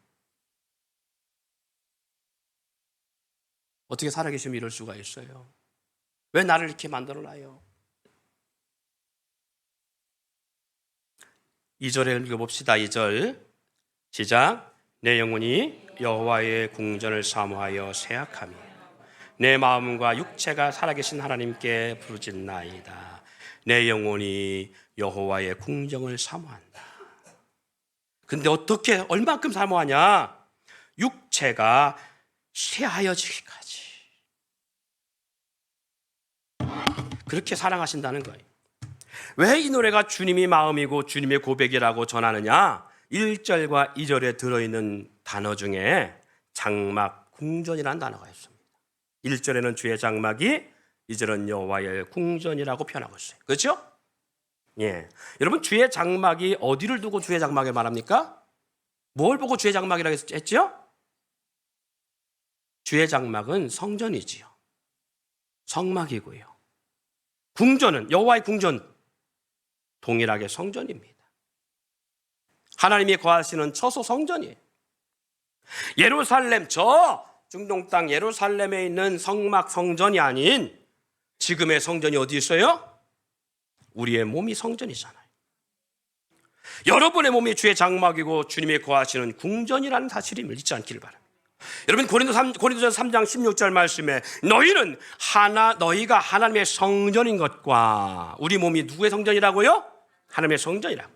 어떻게 살아계시면 이럴 수가 있어요? 왜 나를 이렇게 만들어놔요? 2절에 읽어봅시다. 2절 시작. 내 영혼이 여호와의 궁전을 사모하여 새약하며 내 마음과 육체가 살아계신 하나님께 부르짖나이다. 내 영혼이 여호와의 궁정을 사모한다. 근데 어떻게 얼만큼 사모하냐? 육체가 쇠하여지기까지. 그렇게 사랑하신다는 거예요. 왜 이 노래가 주님의 마음이고 주님의 고백이라고 전하느냐? 1절과 2절에 들어있는 단어 중에 장막, 궁전이라는 단어가 있습니다. 1절에는 주의 장막이, 2절은 여호와의 궁전이라고 표현하고 있어요. 그렇죠? 예. 여러분, 주의 장막이 어디를 두고 주의 장막을 말합니까? 뭘 보고 주의 장막이라고 했죠? 주의 장막은 성전이지요. 성막이고요. 궁전은 여호와의 궁전, 동일하게 성전입니다. 하나님이 거하시는 처소 성전이에요. 예루살렘, 저 중동 땅 예루살렘에 있는 성막 성전이 아닌 지금의 성전이 어디 있어요? 우리의 몸이 성전이잖아요. 여러분의 몸이 주의 장막이고 주님이 거하시는 궁전이라는 사실임을 잊지 않기를 바랍니다. 여러분, 고린도전서 3장 16절 말씀에 너희가 하나님의 성전인 것과, 우리 몸이 누구의 성전이라고요? 하나님의 성전이라고.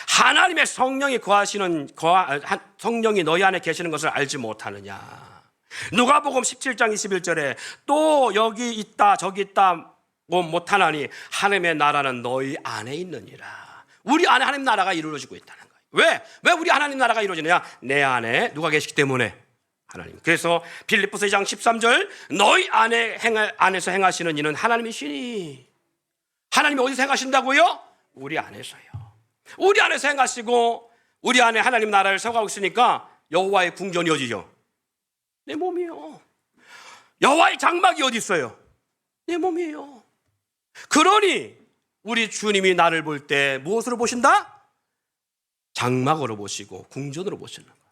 하나님의 성령이 성령이 너희 안에 계시는 것을 알지 못하느냐. 누가복음 17장 21절에 또 여기 있다 저기 있다 못하나니 하나님의 나라는 너희 안에 있느니라. 우리 안에 하나님 나라가 이루어지고 있다는 거예요. 왜 우리 하나님 나라가 이루어지느냐? 내 안에 누가 계시기 때문에. 하나님. 그래서 빌립보서 2장 13절 너희 안에서 행하시는 이는 하나님이시니. 하나님이 어디서 행하신다고요? 우리 안에서요. 우리 안에서 행하시고 우리 안에 하나님 나라를 세워가고 있으니까 여호와의 궁전이 어디죠? 내 몸이요. 여호와의 장막이 어디 있어요? 내 몸이에요. 그러니 우리 주님이 나를 볼 때 무엇으로 보신다? 장막으로 보시고 궁전으로 보시는 거예요.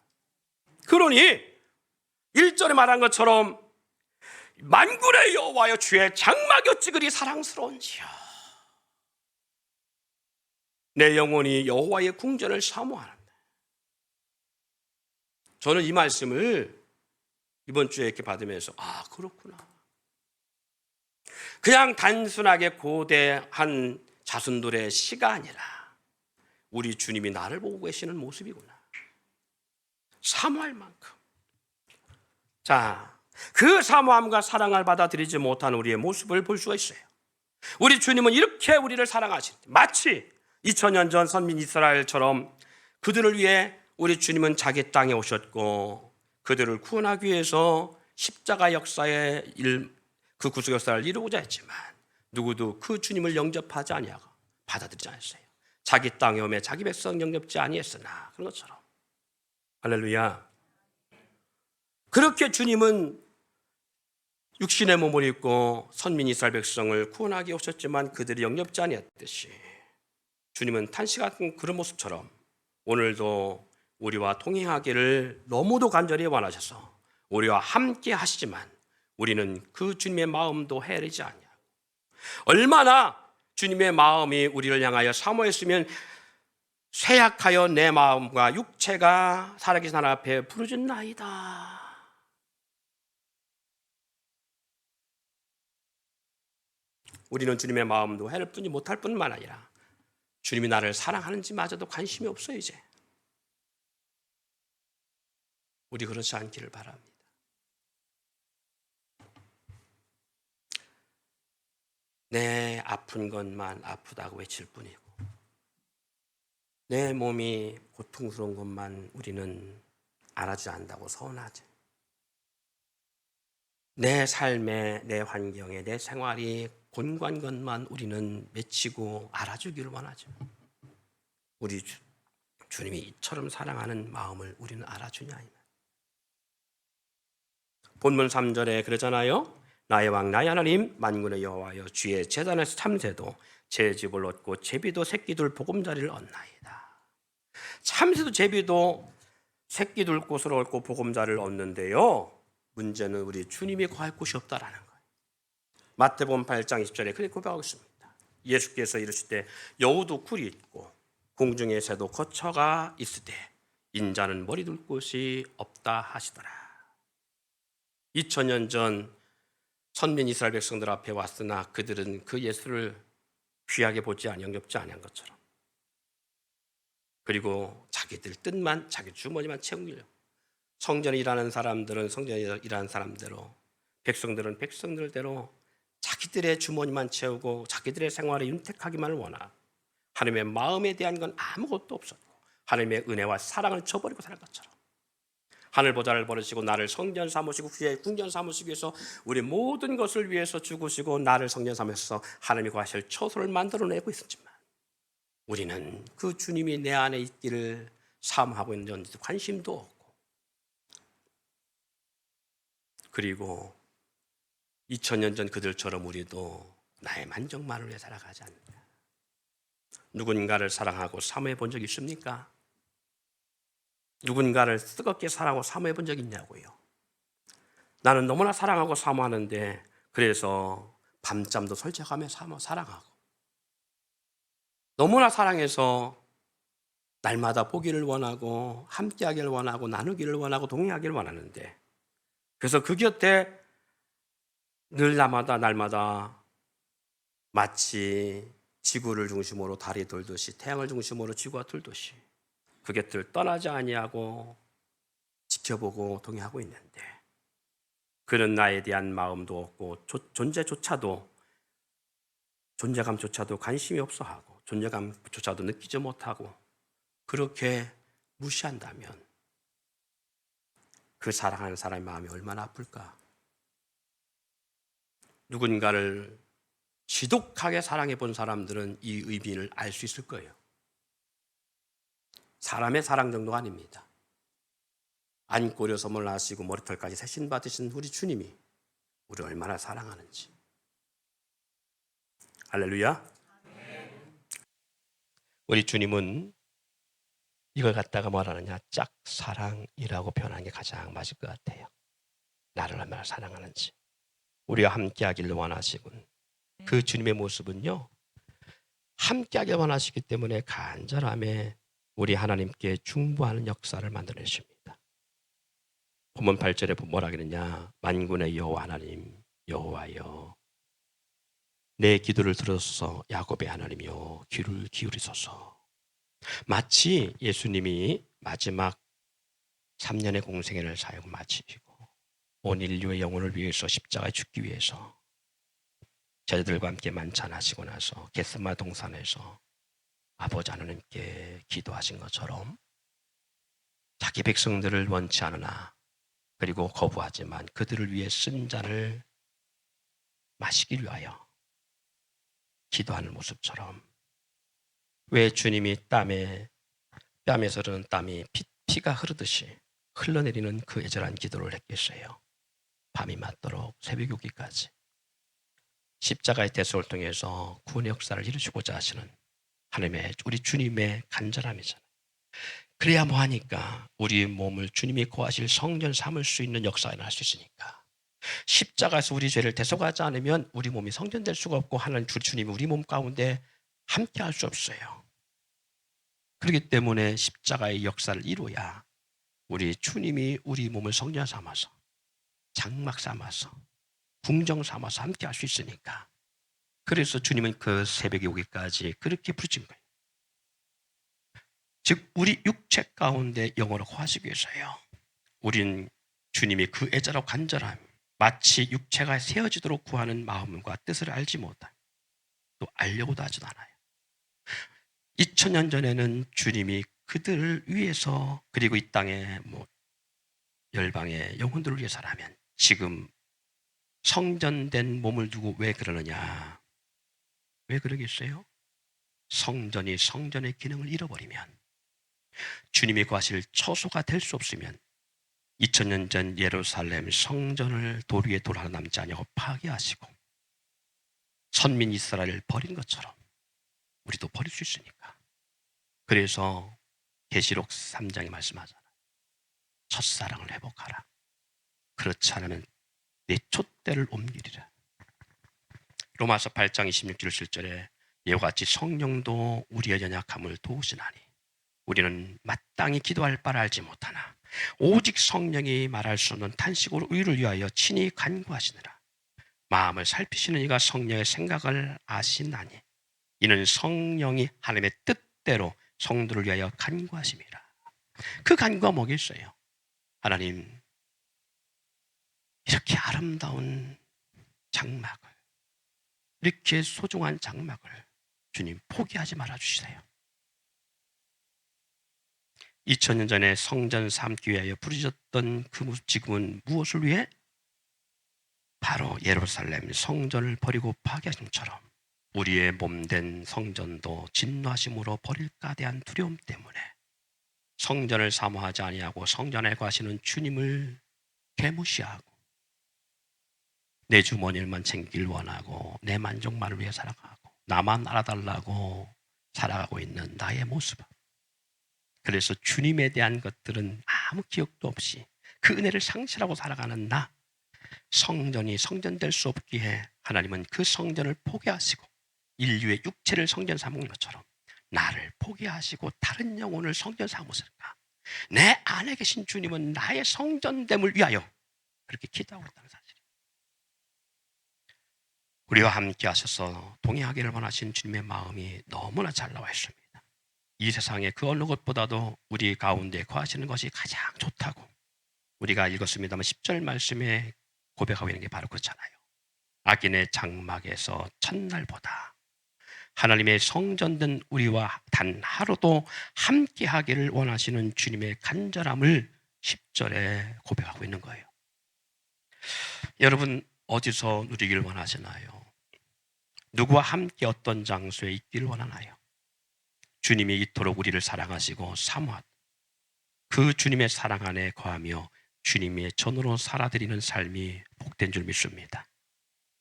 그러니 1절에 말한 것처럼 만군의 여호와여 주의 장막이 어찌 그리 사랑스러운지요. 내 영혼이 여호와의 궁전을 사모하는데. 저는 이 말씀을 이번 주에 이렇게 받으면서 그렇구나. 그냥 단순하게 고대한 자손들의 시가 아니라 우리 주님이 나를 보고 계시는 모습이구나. 사모할 만큼. 자, 그 사모함과 사랑을 받아들이지 못한 우리의 모습을 볼 수가 있어요. 우리 주님은 이렇게 우리를 사랑하시는데 마치 2000년 전 선민 이스라엘처럼 그들을 위해 우리 주님은 자기 땅에 오셨고 그들을 구원하기 위해서 십자가 역사의 그 구속 역사를 이루고자 했지만 누구도 그 주님을 영접하지 아니하고 받아들이지 않았어요. 자기 땅에 오매 자기 백성 영접지 아니했으나 그런 것처럼. 할렐루야. 그렇게 주님은 육신의 몸을 입고 선민 이스라엘 백성을 구원하기 오셨지만 그들이 영접지 아니했듯이 주님은 탄식 같은 그런 모습처럼 오늘도 우리와 동행하기를 너무도 간절히 원하셔서 우리와 함께 하시지만 우리는 그 주님의 마음도 헤아리지 않냐고. 얼마나 주님의 마음이 우리를 향하여 사모했으면 쇠약하여 내 마음과 육체가 살아계신 하나님 앞에 부르짖나이다. 우리는 주님의 마음도 헤아릴 뿐이 못할 뿐만 아니라 주님이 나를 사랑하는지마저도 관심이 없어요. 이제 우리 그렇지 않기를 바랍니다. 내 아픈 것만 아프다고 외칠 뿐이고 내 몸이 고통스러운 것만 우리는 알아주지 않는다고 서운하지. 내 삶에, 내 환경에, 내 생활이 곤고한 것만 우리는 맺히고 알아주기를 원하죠. 우리 주님이 이처럼 사랑하는 마음을 우리는 알아주냐. 본문 3절에 그러잖아요. 나의 왕 나의 하나님 만군의 여호와여 주의 제단에서 참새도 제 집을 얻고 제비도 새끼둘 보금자리를 얻나이다. 참새도 제비도 새끼둘 곳을 얻고 보금자리를 얻는데요. 문제는 우리 주님이 거할 곳이 없다라는 거예요. 마태복음 8장 20절에 그렇게 고백하고 있습니다. 예수께서 이르시되 여우도 굴이 있고 공중의 새도 거처가 있으되 인자는 머리 둘 곳이 없다 하시더라. 2000년 전 선민 이스라엘 백성들 앞에 왔으나 그들은 그 예수를 귀하게 보지 영접지 아니한 것처럼 그리고 자기들 뜻만 자기 주머니만 채우려고 성전에 일하는 사람들은 성전에 일하는 사람대로 백성들은 백성들대로 자기들의 주머니만 채우고 자기들의 생활에 윤택하기만을 원하고 하나님의 마음에 대한 건 아무것도 없었고 하나님의 은혜와 사랑을 저버리고 살 것처럼 하늘 보좌를 버리시고 나를 성전 삼으시고 후에 궁전 삼으시기 위해서 우리 모든 것을 위해서 죽으시고 나를 성전 삼으셔서 하나님이 거하실 처소를 만들어내고 있었지만 우리는 그 주님이 내 안에 있기를 사모하고 있는지 관심도 없고 그리고 2000년 전 그들처럼 우리도 나의 만족만을 위해 살아가지 않는다. 누군가를 사랑하고 사모해 본 적 있습니까? 누군가를 뜨겁게 사랑하고 사모해 본 적 있냐고요. 나는 너무나 사랑하고 사모하는데 그래서 밤잠도 설치하며 사랑하고 너무나 사랑해서 날마다 보기를 원하고 함께하기를 원하고 나누기를 원하고 동행하기를 원하는데 그래서 그 곁에 늘 날마다 마치 지구를 중심으로 달이 돌듯이 태양을 중심으로 지구가 돌듯이 그 곁을 떠나지 아니하고 지켜보고 동행하고 있는데 그는 나에 대한 마음도 없고 존재감조차도 관심이 없어하고 존재감조차도 느끼지 못하고 그렇게 무시한다면 그 사랑하는 사람의 마음이 얼마나 아플까? 누군가를 지독하게 사랑해 본 사람들은 이 의미를 알 수 있을 거예요. 사람의 사랑 정도가 아닙니다. 안꼬려 섬을 하시고 머리털까지 세신 받으신 우리 주님이 우리를 얼마나 사랑하는지. 할렐루야. 우리 주님은 이걸 갖다가 뭐라느냐, 짝사랑이라고 표현하는 게 가장 맞을 것 같아요. 나를 얼마나 사랑하는지. 우리와 함께하기를 원하시군. 그 주님의 모습은요, 함께하길 원하시기 때문에 간절함에 우리 하나님께 중보하는 역사를 만들어내십니다. 본문 8절에 뭐라 그러냐, 만군의 여호와 하나님 여호와여 내 기도를 들어서 야곱의 하나님이여 귀를 기울이소서. 마치 예수님이 마지막 3년의 공생애를 사역 마치시고 온 인류의 영혼을 위해서 십자가에 죽기 위해서 제자들과 함께 만찬하시고 나서 겟세마네 동산에서 아버지 하나님께 기도하신 것처럼 자기 백성들을 원치 않으나 그리고 거부하지만 그들을 위해 쓴 잔을 마시기 위하여 기도하는 모습처럼, 왜 주님이 뺨에서 흐르는 땀이 피가 흐르듯이 흘러내리는 그 애절한 기도를 했겠어요. 밤이 맞도록 새벽 오기까지 십자가의 대속을 통해서 구원의 역사를 이루시고자 하시는 하나님의 우리 주님의 간절함이잖아요. 그래야 뭐하니까 우리 몸을 주님이 거하실 성전 삼을 수 있는 역사가 날 수 있으니까. 십자가에서 우리 죄를 대속하지 않으면 우리 몸이 성전될 수가 없고 하나님 주님이 우리 몸 가운데 함께 할 수 없어요. 그렇기 때문에 십자가의 역사를 이루어야 우리 주님이 우리 몸을 성전 삼아서 장막 삼아서 궁정 삼아서 함께 할 수 있으니까. 그래서 주님은 그 새벽에 오기까지 그렇게 부르신 거예요. 즉 우리 육체 가운데 영원을 거하시기 위해서요. 우린 주님이 그 애절하고 간절함, 마치 육체가 세어지도록 구하는 마음과 뜻을 알지 못한, 또 알려고도 하지도 않아요. 2000년 전에는 주님이 그들을 위해서, 그리고 이 땅에 열방의 영혼들을 위해서라면 지금 성전된 몸을 두고 왜 그러느냐? 왜 그러겠어요? 성전이 성전의 기능을 잃어버리면, 주님이 거하실 처소가 될 수 없으면 2000년 전 예루살렘 성전을 돌 위에 돌 하나 남지 아니하고 파괴하시고 선민 이스라엘을 버린 것처럼 우리도 버릴 수 있으니까. 그래서 계시록 3장이 말씀하잖아요. 첫사랑을 회복하라. 그렇지 않으면 내 촛대를 옮기리라. 로마서 8장 26절 7절에 이와 같이 성령도 우리의 연약함을 도우시나니 우리는 마땅히 기도할 바를 알지 못하나 오직 성령이 말할 수 없는 탄식으로 의를 위하여 친히 간구하시느라. 마음을 살피시는 이가 성령의 생각을 아시나니 이는 성령이 하나님의 뜻대로 성도를 위하여 간구하심이라. 그 간구가 뭐겠어요? 하나님, 이렇게 아름다운 장막을, 이렇게 소중한 장막을 주님 포기하지 말아주시세요. 2000년 전에 성전 삼기 위하여 부르셨던 그 지금은 무엇을 위해? 바로 예루살렘 성전을 버리고 파괴하신 것처럼 우리의 몸된 성전도 진노하심으로 버릴까 대한 두려움 때문에 성전을 사모하지 아니하고 성전에 거하시는 주님을 개무시하고 내 주머니를만 챙기길 원하고 내 만족만을 위해 살아가고 나만 알아달라고 살아가고 있는 나의 모습. 그래서 주님에 대한 것들은 아무 기억도 없이 그 은혜를 상실하고 살아가는 나, 성전이 성전될 수 없기에 하나님은 그 성전을 포기하시고 인류의 육체를 성전 삼은 것처럼 나를 포기하시고 다른 영혼을 성전 삼으실까? 내 안에 계신 주님은 나의 성전됨을 위하여 그렇게 기도하고 있다는 사실이에요. 우리와 함께 하셔서 동행하기를 원하신 주님의 마음이 너무나 잘 나와 있습니다. 이 세상에 그 어느 것보다도 우리 가운데 거하시는 것이 가장 좋다고 우리가 읽었습니다만 10절 말씀에 고백하고 있는 게 바로 그렇잖아요. 악인의 장막에서 첫날보다 하나님의 성전된 우리와 단 하루도 함께 하기를 원하시는 주님의 간절함을 10절에 고백하고 있는 거예요. 여러분 어디서 누리기를 원하시나요? 누구와 함께 어떤 장소에 있기를 원하나요? 주님이 이토록 우리를 사랑하시고 사모하고 그 주님의 사랑 안에 거하며 주님의 전으로 살아드리는 삶이 복된 줄 믿습니다.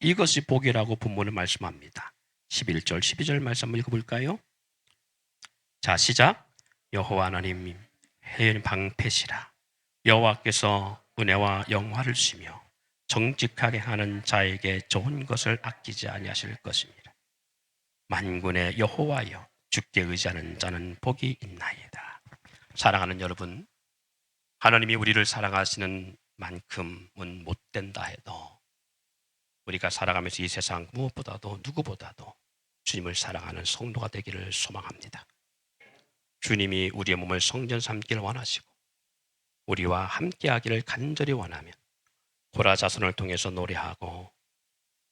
이것이 복이라고 본문은 말씀합니다. 11절 12절 말씀 한번 읽어볼까요? 자 시작. 여호와 하나님 해연 방패시라. 여호와께서 은혜와 영화를 주시며 정직하게 하는 자에게 좋은 것을 아끼지 아니하실 것입니다. 만군의 여호와여 주께 의지하는 자는 복이 있나이다. 사랑하는 여러분, 하나님이 우리를 사랑하시는 만큼은 못된다 해도 우리가 살아가면서 이 세상 무엇보다도 누구보다도 주님을 사랑하는 성도가 되기를 소망합니다. 주님이 우리의 몸을 성전 삼기를 원하시고 우리와 함께하기를 간절히 원하면 고라자손을 통해서 노래하고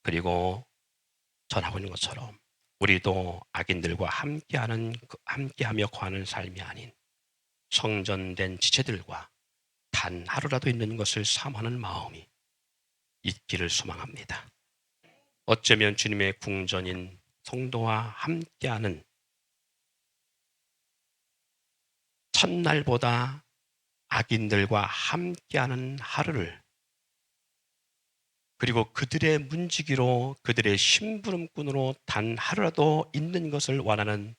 그리고 전하고 있는 것처럼 우리도 악인들과 함께하며 거하는 삶이 아닌 성전된 지체들과 단 하루라도 있는 것을 사모하는 마음이 있기를 소망합니다. 어쩌면 주님의 궁전인 성도와 함께하는 첫날보다 악인들과 함께하는 하루를 그리고 그들의 문지기로 그들의 심부름꾼으로 단 하루라도 있는 것을 원하는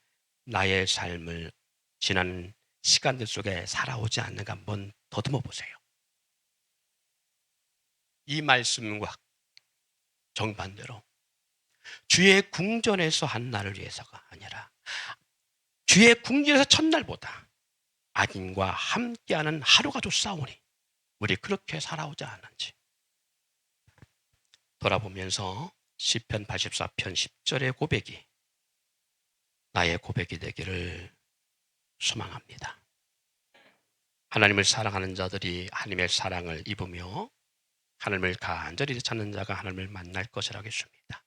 나의 삶을 지난 시간들 속에 살아오지 않는가 한번 더듬어 보세요. 이 말씀과 정반대로 주의 궁전에서 한 날을 위해서가 아니라 주의 궁전에서 첫날보다 악인과 함께하는 하루가 좋사오니 우리 그렇게 살아오지 않은지 돌아보면서 시편 84편 10절의 고백이 나의 고백이 되기를 소망합니다. 하나님을 사랑하는 자들이 하나님의 사랑을 입으며 하나님을 간절히 찾는 자가 하나님을 만날 것이라고 했습니다.